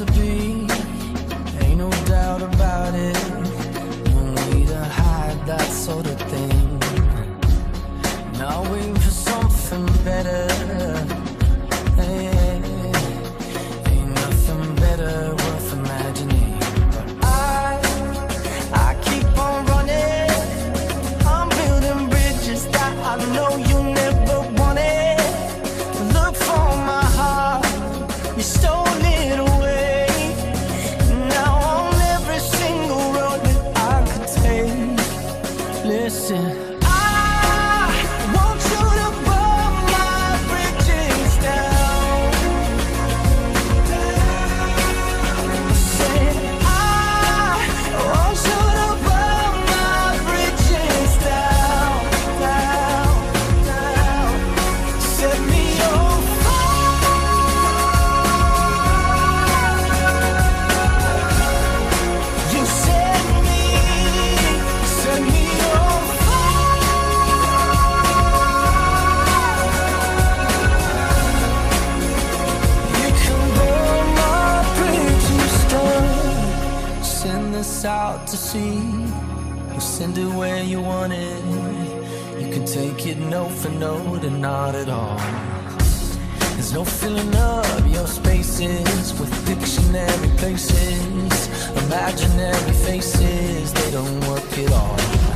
to be, ain't no doubt about it. No way to hide that sort of thing. Now waiting for something better. Hey, ain't nothing better worth imagining. But I keep on running. I'm building bridges that I know you never wanted. Look for my heart, you stole it away. Now on every single road that I could take, listen. Out to sea, we'll send it where you want it. You can take it note for note and not at all. There's no filling up your spaces with dictionary places, imaginary faces, they don't work at all.